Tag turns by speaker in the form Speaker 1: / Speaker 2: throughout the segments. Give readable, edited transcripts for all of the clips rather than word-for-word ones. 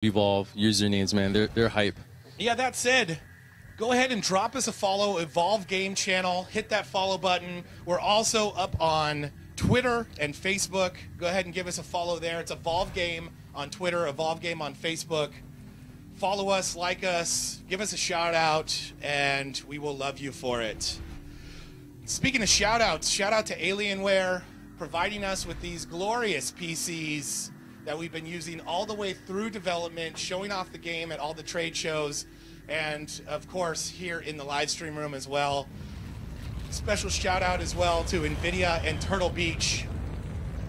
Speaker 1: Evolve usernames, man. They're hype.
Speaker 2: Yeah, that said, go ahead and drop us a follow, Evolve Game channel. Hit that follow button. We're also up on Twitter and Facebook. Go ahead and give us a follow there. It's Evolve Game on Twitter, Evolve Game on Facebook. Follow us, like us, give us a shout out, and we will love you for it. Speaking of shout outs, shout out to Alienware providing us with these glorious PCs that we've been using all the way through development, showing off the game at all the trade shows, and of course here in the live stream room as well. Special shout out as well to NVIDIA and Turtle Beach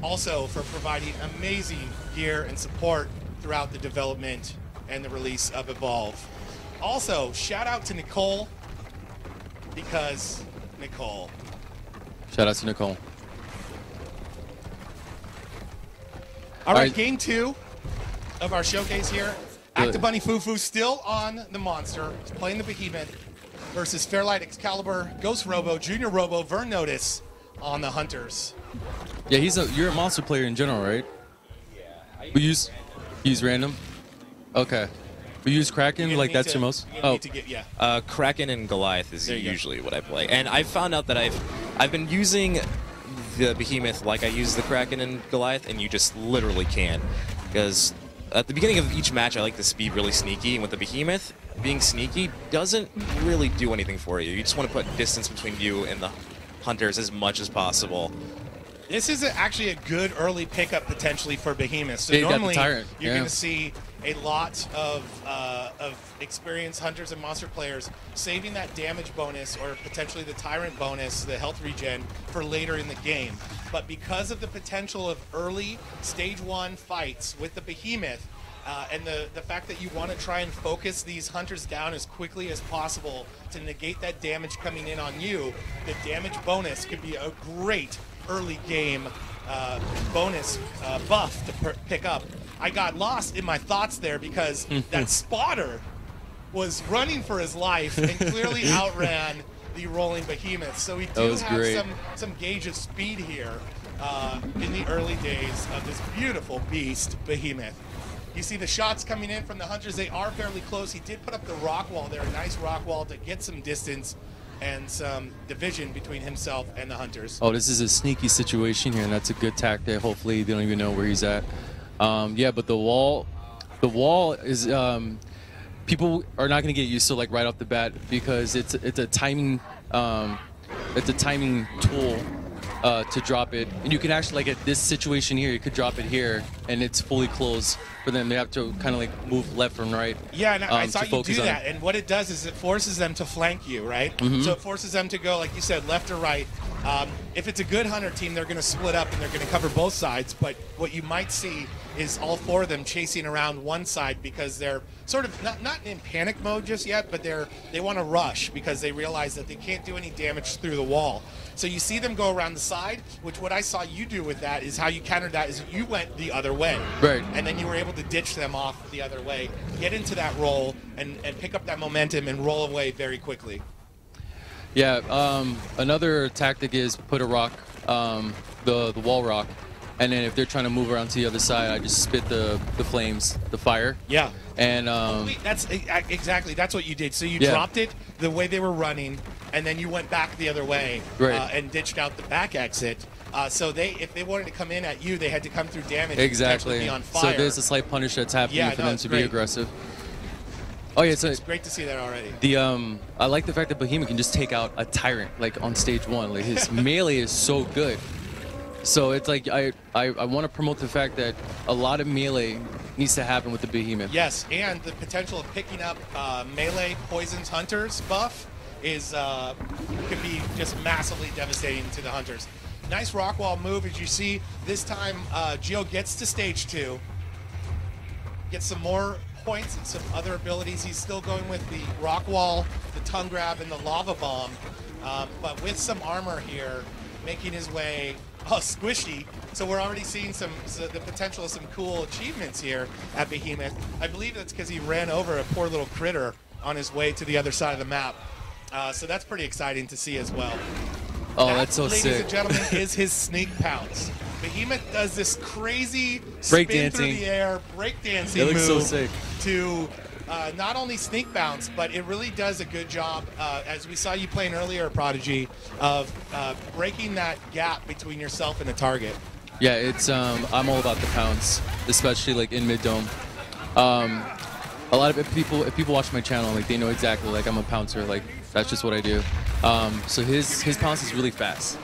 Speaker 2: also for providing amazing gear and support throughout the development and the release of Evolve. Also, shout out to Nicole, because Nicole.
Speaker 1: Shout out to Nicole.
Speaker 2: All right, game 2 of our showcase here. Actabunny Fufu still on the monster. He's playing the Behemoth versus Fairlight Excalibur, Ghost Robo, Junior Robo, Vern Notice on the Hunters.
Speaker 1: Yeah, you're a monster player in general, right? Yeah. We use random? Okay. We use Kraken, like that's your most?
Speaker 2: Oh.
Speaker 3: Kraken and Goliath is usually what I play. And I've found out that I've been using the Behemoth like I use the Kraken and Goliath, and you just literally can't. Because at the beginning of each match, I like to be really sneaky, and with the Behemoth, being sneaky doesn't really do anything for you. You just want to put distance between you and the Hunters as much as possible.
Speaker 2: This is actually a good early pickup potentially for Behemoth. So
Speaker 1: yeah,
Speaker 2: normally
Speaker 1: you're
Speaker 2: going to see a lot of experienced Hunters and Monster players saving that damage bonus or potentially the Tyrant bonus, the health regen, for later in the game. But because of the potential of early Stage 1 fights with the Behemoth, and the fact that you want to try and focus these Hunters down as quickly as possible to negate that damage coming in on you, the damage bonus could be a great early game bonus buff to pick up. I got lost in my thoughts there because that spotter was running for his life and clearly outran the rolling Behemoth. So we do have some gauge of speed here in the early days of this beautiful beast Behemoth. You see the shots coming in from the Hunters. They are fairly close. He did put up the rock wall there, a nice rock wall to get some distance and some division between himself and the Hunters.
Speaker 1: Oh, this is a sneaky situation here, and that's a good tactic. Hopefully they don't even know where he's at. Yeah, but the wall is people are not going to get used to like right off the bat because it's a timing tool to drop it, and you can actually, like at this situation here, you could drop it here and it's fully closed for them. They have to kind of like move left and right.
Speaker 2: Yeah, and I saw you do that, and what it does is it forces them to flank you, right? So it forces them to go, like you said, left or right. If it's a good Hunter team, they're going to split up and they're going to cover both sides, but what you might see is all 4 of them chasing around one side because they're sort of not in panic mode just yet, but they want to rush because they realize that they can't do any damage through the wall. So you see them go around the side, which what I saw you do with that is how you countered that is you went the other way.
Speaker 1: Right.
Speaker 2: And then you were able to ditch them off the other way, get into that roll, and pick up that momentum and roll away very quickly.
Speaker 1: Yeah, another tactic is put a rock, the wall rock, and then if they're trying to move around to the other side, I just spit the flames, the fire.
Speaker 2: Yeah.
Speaker 1: And
Speaker 2: wait, that's exactly, that's what you did. So you dropped it the way they were running, and then you went back the other way and ditched out the back exit. So if they wanted to come in at you, they had to come through damage.
Speaker 1: Exactly.
Speaker 2: And be on fire.
Speaker 1: So there's a slight punish that's happening for them to be aggressive.
Speaker 2: Oh yeah, so it's great to see that already.
Speaker 1: I like the fact that Behemoth can just take out a Tyrant like on stage 1. Like his melee is so good. So it's like I want to promote the fact that a lot of melee needs to happen with the Behemoth.
Speaker 2: Yes, and the potential of picking up melee poisons Hunters buff is could be just massively devastating to the Hunters. Nice rock wall move, as you see. This time, Gio gets to stage 2, gets some more points and some other abilities. He's still going with the rock wall, the tongue grab, and the lava bomb, but with some armor here, making his way. Oh, squishy. So we're already seeing the potential of some cool achievements here at Behemoth. I believe that's because he ran over a poor little critter on his way to the other side of the map. So that's pretty exciting to see as well.
Speaker 1: Oh, that's so sick.
Speaker 2: Ladies and gentlemen, is his sneak pounce. Behemoth does this crazy spin through
Speaker 1: Breakdancing.
Speaker 2: the air, breakdancing
Speaker 1: It looks so
Speaker 2: move
Speaker 1: sick.
Speaker 2: to not only sneak bounce, but it really does a good job, as we saw you playing earlier, Prodigy, of breaking that gap between yourself and the target.
Speaker 1: Yeah, it's I'm all about the pounce, especially like in mid dome. A lot of if people watch my channel, like they know exactly like I'm a pouncer. Like that's just what I do. So his pounce is really fast.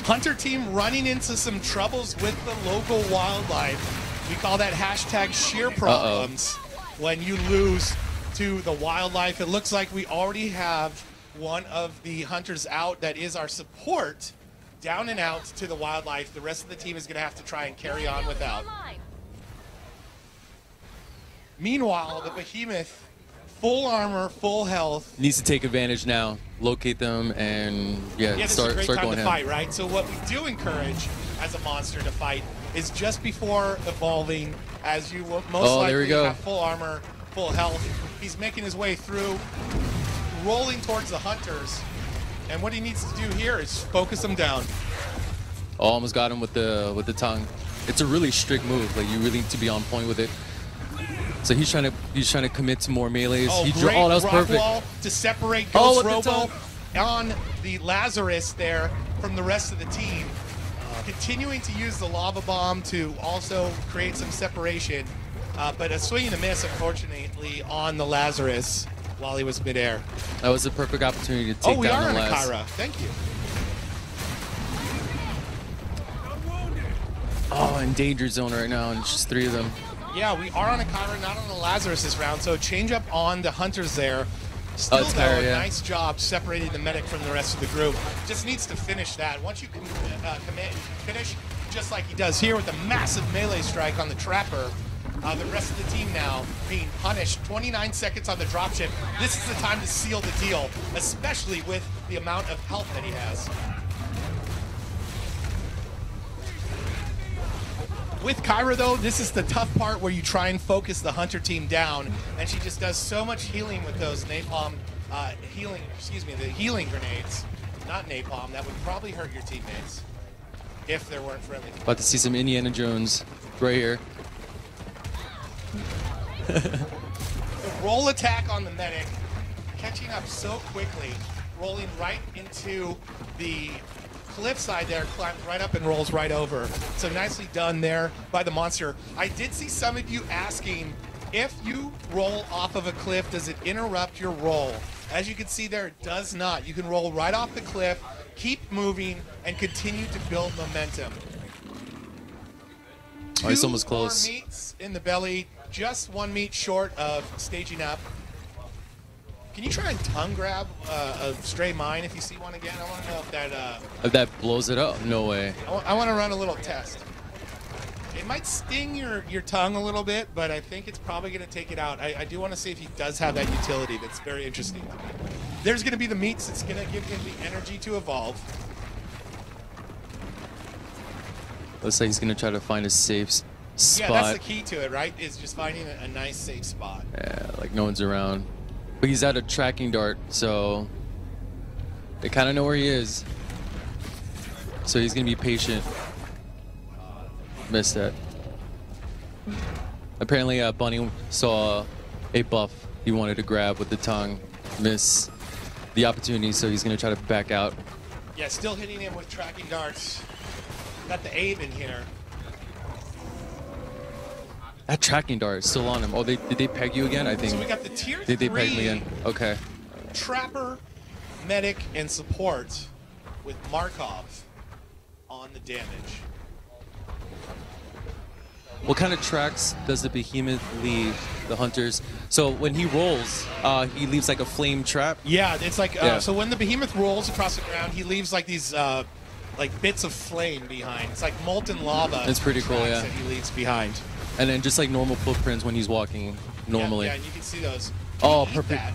Speaker 2: Hunter team running into some troubles with the local wildlife. We call that hashtag sheer problems. When you lose to the wildlife, it looks like we already have one of the hunters out that is our support, down and out to the wildlife. The rest of the team is going to have to try and carry on without. Meanwhile, the Behemoth, full armor, full health.
Speaker 1: Needs to take advantage now, locate them, and
Speaker 2: This
Speaker 1: start
Speaker 2: is a great time
Speaker 1: going
Speaker 2: to
Speaker 1: in.
Speaker 2: fight, right? So what we do encourage as a monster to fight is just before evolving, as you will most
Speaker 1: there we
Speaker 2: likely
Speaker 1: go.
Speaker 2: have full armor, full health. He's making his way through, rolling towards the hunters, and what he needs to do here is focus them down.
Speaker 1: Oh, almost got him with the tongue. It's a really strict move. Like you really need to be on point with it. So he's trying to commit to more melees.
Speaker 2: Oh,
Speaker 1: That
Speaker 2: great
Speaker 1: was
Speaker 2: rock
Speaker 1: perfect.
Speaker 2: wall to separate
Speaker 1: Oh,
Speaker 2: Ghost
Speaker 1: with the
Speaker 2: Robo
Speaker 1: tongue.
Speaker 2: on the Lazarus there from the rest of the team. Continuing to use the lava bomb to also create some separation, but a swing and a miss, unfortunately, on the Lazarus while he was midair.
Speaker 1: That was a perfect opportunity to take
Speaker 2: We
Speaker 1: down
Speaker 2: are
Speaker 1: the
Speaker 2: on a
Speaker 1: last.
Speaker 2: Kyra. Thank you.
Speaker 1: Oh, in danger zone right now, and it's just 3 of them.
Speaker 2: Yeah, we are on a Kyra, not on the Lazarus this round, so change up on the hunters there. Still,
Speaker 1: it's
Speaker 2: though,
Speaker 1: Kyra,
Speaker 2: a
Speaker 1: yeah.
Speaker 2: nice job separating the medic from the rest of the group. Just needs to finish that. Once you can commit, finish, just like he does here with a massive melee strike on the Trapper. The rest of the team now being punished. 29 seconds on the dropship. This is the time to seal the deal, especially with the amount of health that he has. With Kyra, though, this is the tough part where you try and focus the Hunter team down, and she just does so much healing with those napalm, the healing grenades. Not napalm, that would probably hurt your teammates if there weren't friendly.
Speaker 1: About to see some Indiana Jones right here.
Speaker 2: The roll attack on the medic, catching up so quickly, rolling right into the cliffside there, climbs right up and rolls right over. So nicely done there by the monster. I did see some of you asking, if you roll off of a cliff, does it interrupt your roll? As you can see there, it does not. You can roll right off the cliff, keep moving, and continue to build momentum.
Speaker 1: Oh, he's almost close.
Speaker 2: 2 more meats in the belly, just 1 meat short of staging up. Can you try and tongue grab a stray mine if you see one again? I want to know if that...
Speaker 1: If that blows it up, no way.
Speaker 2: I want to run a little test. It might sting your tongue a little bit, but I think it's probably going to take it out. I do want to see if he does have that utility. That's very interesting to me. There's going to be the meats that's going to give him the energy to evolve.
Speaker 1: Looks like he's gonna try to find a safe spot.
Speaker 2: Yeah, that's the key to it, right? Is just finding a nice, safe spot.
Speaker 1: Yeah, like no one's around. But he's at a tracking dart, so they kind of know where he is. So he's gonna be patient. Missed that. Apparently, Bunny saw a buff he wanted to grab with the tongue. Miss the opportunity, so he's gonna try to back out.
Speaker 2: Yeah, still hitting him with tracking darts. Got the Abe in here.
Speaker 1: That tracking dart is still on him. Oh, did they peg you again? I think.
Speaker 2: So we got the tier
Speaker 1: Did they peg me
Speaker 2: 3
Speaker 1: in? Okay.
Speaker 2: Trapper, medic, and support with Markov on the damage.
Speaker 1: What kind of tracks does the Behemoth leave the hunters? So when he rolls, he leaves like a flame trap.
Speaker 2: Yeah, it's like
Speaker 1: Yeah.
Speaker 2: so when the Behemoth rolls across the ground, he leaves like these like bits of flame behind. It's like molten lava.
Speaker 1: That's pretty cool,
Speaker 2: tracks
Speaker 1: yeah.
Speaker 2: That he leaves behind.
Speaker 1: And then just like normal footprints when he's walking normally.
Speaker 2: Yeah, and you can see those.
Speaker 1: Oh,
Speaker 2: Eat
Speaker 1: perfect.
Speaker 2: that.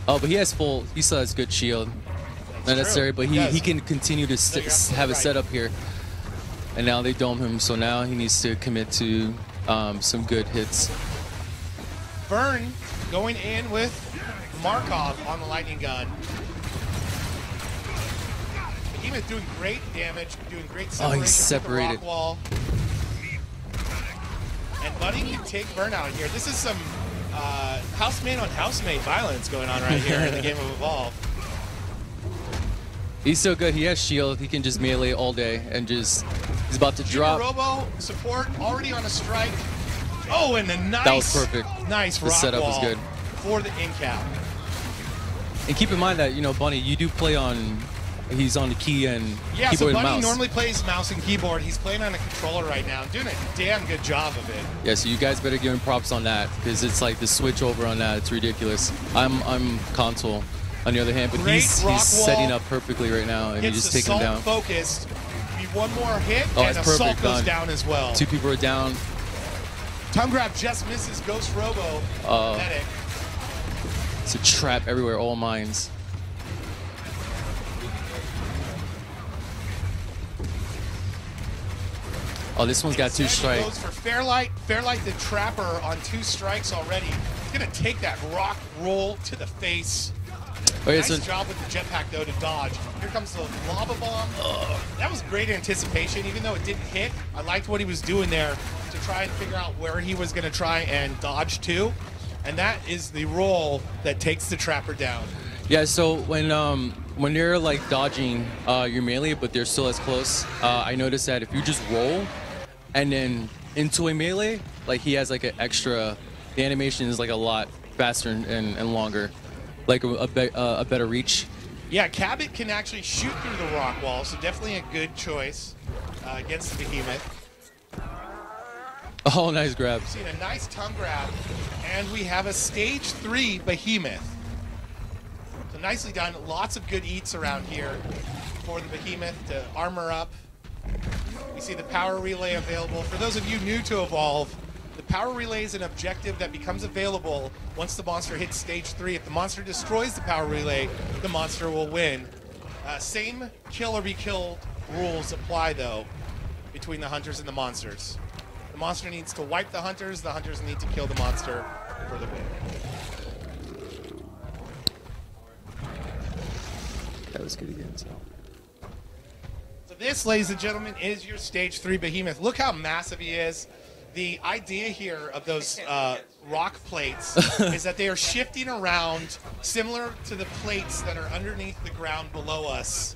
Speaker 1: Oh, but he still has good shield. Not
Speaker 2: true.
Speaker 1: necessary, but
Speaker 2: He does.
Speaker 1: he can continue to
Speaker 2: you're absolutely
Speaker 1: have a
Speaker 2: right.
Speaker 1: setup here. And now they dome him, so now he needs to commit to some good hits.
Speaker 2: Vern going in with Markov on the lightning gun. Behemoth doing great damage, doing great
Speaker 1: Oh,
Speaker 2: separation
Speaker 1: he's
Speaker 2: with
Speaker 1: separated.
Speaker 2: the rock wall. And Buddy can take burnout here. This is some housemate on housemate violence going on right here in the game of Evolve.
Speaker 1: He's so good. He has shield. He can just melee all day and just. He's about to
Speaker 2: Junior
Speaker 1: drop.
Speaker 2: Robo support already on a strike. Oh, and a nice,
Speaker 1: That was perfect.
Speaker 2: Nice
Speaker 1: The
Speaker 2: rock
Speaker 1: setup was
Speaker 2: wall
Speaker 1: good.
Speaker 2: for the in-cap.
Speaker 1: And keep in mind that, you know, Bunny, you do play on. He's on the key and
Speaker 2: Yeah,
Speaker 1: keyboard
Speaker 2: so
Speaker 1: and
Speaker 2: Bunny
Speaker 1: mouse.
Speaker 2: normally plays mouse and keyboard. He's playing on a controller right now, doing a damn good job of it.
Speaker 1: Yeah, so you guys better give him props on that because it's like the switch over on that. It's ridiculous. I'm console on the other hand, but
Speaker 2: Great
Speaker 1: he's
Speaker 2: rock
Speaker 1: setting
Speaker 2: wall.
Speaker 1: up perfectly right now, and you
Speaker 2: It's
Speaker 1: just take him
Speaker 2: assault
Speaker 1: down.
Speaker 2: focused. Be one more hit,
Speaker 1: Oh,
Speaker 2: and
Speaker 1: it's
Speaker 2: assault
Speaker 1: perfect,
Speaker 2: goes
Speaker 1: done.
Speaker 2: down as well.
Speaker 1: 2 people are down.
Speaker 2: Tongue grab just misses Ghost Robo. Pathetic.
Speaker 1: It's a trap everywhere, all mines. Oh, this one's got 2
Speaker 2: Instead, he
Speaker 1: strikes.
Speaker 2: goes for Fairlight. Fairlight the Trapper on 2 strikes already. He's going to take that rock roll to the face.
Speaker 1: Oh, yeah,
Speaker 2: Nice
Speaker 1: so
Speaker 2: job with the jetpack, though, to dodge. Here comes the lava bomb. That was great anticipation, even though it didn't hit. I liked what he was doing there to try and figure out where he was going to try and dodge to. And that is the roll that takes the Trapper down.
Speaker 1: yeah, so when you're like dodging your melee, but they're still as close, I noticed that if you just roll and then into a melee, like he has like an extra. The animation is like a lot faster and longer, like a better reach.
Speaker 2: Yeah, Cabot can actually shoot through the rock wall, so definitely a good choice against the Behemoth.
Speaker 1: Oh, nice grab.
Speaker 2: Seen a nice tongue grab, and we have a stage 3 Behemoth. So nicely done. Lots of good eats around here for the Behemoth to armor up. We see the power relay available. For those of you new to Evolve, the power relay is an objective that becomes available once the monster hits stage 3. If the monster destroys the power relay, the monster will win. Same kill or be killed rules apply, though, between the hunters and the monsters. The monster needs to wipe the hunters need to kill the monster for the win.
Speaker 1: That was good again. So.
Speaker 2: So this, ladies and gentlemen, is your stage 3 Behemoth. Look how massive he is. The idea here of those rock plates is that they are shifting around similar to the plates that are underneath the ground below us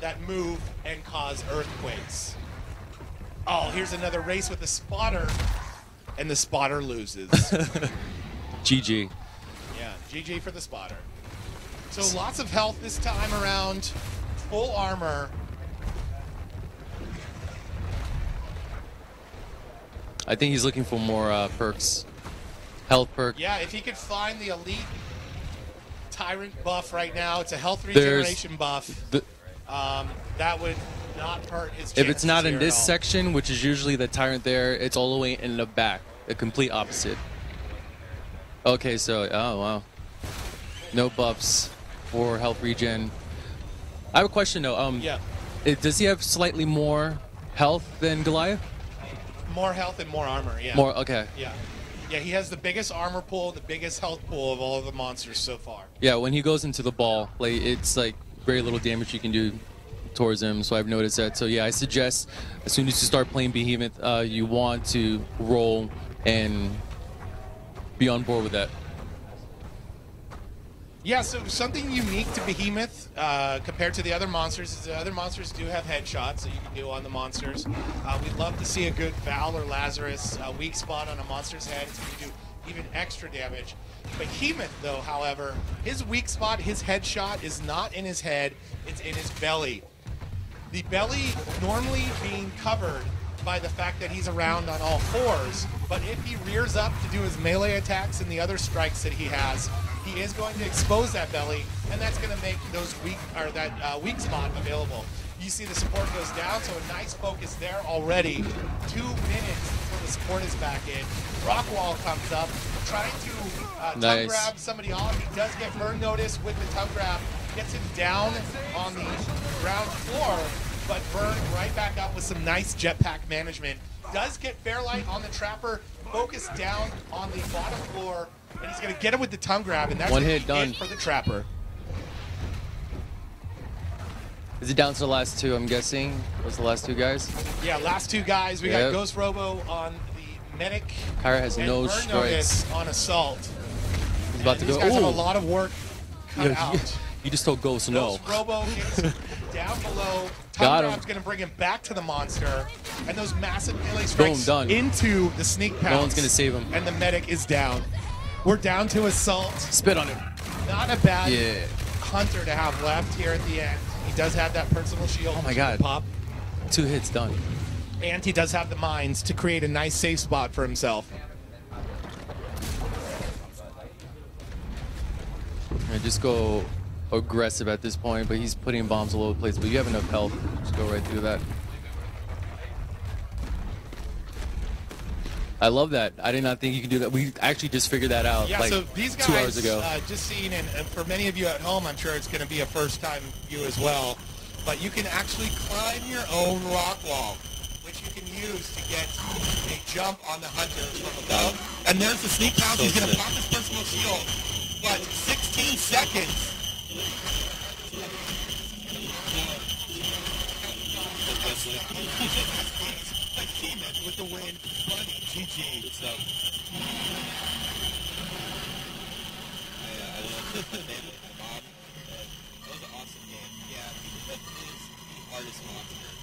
Speaker 2: that move and cause earthquakes. Oh, here's another race with the spotter, and the spotter loses.
Speaker 1: GG.
Speaker 2: Yeah, GG for the spotter. So lots of health this time around, full armor.
Speaker 1: I think he's looking for more perks. Health perk.
Speaker 2: Yeah, if he could find the elite Tyrant buff right now, it's a health
Speaker 1: There's
Speaker 2: regeneration buff. That would not hurt his chances.
Speaker 1: If it's not in
Speaker 2: here
Speaker 1: this
Speaker 2: at all.
Speaker 1: section, which is usually the Tyrant there, it's all the way in the back. The complete opposite. Okay, so, oh, wow. No buffs for health regen. I have a question, though.
Speaker 2: Yeah,
Speaker 1: Does he have slightly more health than Goliath?
Speaker 2: more health and more armor, yeah.
Speaker 1: More, okay.
Speaker 2: Yeah. Yeah, he has the biggest armor pool, the biggest health pool of all of the monsters so far.
Speaker 1: Yeah, when he goes into the ball, like it's like very little damage you can do towards him, so I've noticed that. So yeah, I suggest as soon as you start playing Behemoth, you want to roll and be on board with that.
Speaker 2: Yeah, so something unique to Behemoth compared to the other monsters is the other monsters do have headshots that you can do on the monsters. We'd love to see a good Val or Lazarus weak spot on a monster's head so you can do even extra damage. Behemoth, though, however, his weak spot, his headshot is not in his head, it's in his belly. The belly normally being covered by the fact that he's around on all fours, but if he rears up to do his melee attacks and the other strikes that he has, he is going to expose that belly, and that's going to make those weak spot available. You see the support goes down, so a nice focus there already. 2 minutes before the support is back in. Rockwall comes up, trying to tongue grab somebody off. He does get burn notice with the tongue grab, gets him down on the ground floor, but burn right back up with some nice jetpack management. Does get Fairlight on the Trapper, focused down on the bottom floor, and he's going to get him with the tongue grab, and that's
Speaker 1: One
Speaker 2: gonna be
Speaker 1: hit, done.
Speaker 2: it for the Trapper.
Speaker 1: Is it down to the last two, I'm guessing? Those the last two guys?
Speaker 2: Yeah, last two guys. We got Ghost Robo on the medic.
Speaker 1: Kyra has
Speaker 2: and
Speaker 1: no
Speaker 2: Burn
Speaker 1: strikes.
Speaker 2: Notice on assault.
Speaker 1: He's about to
Speaker 2: These
Speaker 1: go.
Speaker 2: guys have a
Speaker 1: Ooh.
Speaker 2: lot of work cut out.
Speaker 1: You just told Ghost no.
Speaker 2: Ghost Robo gets down below.
Speaker 1: Got him.
Speaker 2: Grab's going to bring him back to the monster. And those massive melee
Speaker 1: Boom,
Speaker 2: strikes
Speaker 1: done.
Speaker 2: into the sneak pounce.
Speaker 1: No one's going to save him.
Speaker 2: And the medic is down. We're down to assault.
Speaker 1: Spit on him.
Speaker 2: Not a bad
Speaker 1: Yeah.
Speaker 2: hunter to have left here at the end. He does have that personal shield.
Speaker 1: Oh my God.
Speaker 2: Pop.
Speaker 1: 2 hits done.
Speaker 2: And he does have the mines to create a nice safe spot for himself.
Speaker 1: And just go aggressive at this point, but he's putting bombs all over the place. But you have enough health. Just go right through that. I love that. I did not think you could do that. We actually just figured that out
Speaker 2: Yeah,
Speaker 1: like
Speaker 2: so these guys,
Speaker 1: 2 hours ago.
Speaker 2: Just seeing, and for many of you at home, I'm sure it's going to be a first-time view as well, but you can actually climb your own rock wall, which you can use to get a jump on the hunter from above. And there's the sneak pounce. He's going to pop his personal shield, but 16 seconds. Behemoth with the win. Buddy, GG. Good stuff. I love the name of Bob. That was an awesome game. Yeah, Behemoth is the hardest monster.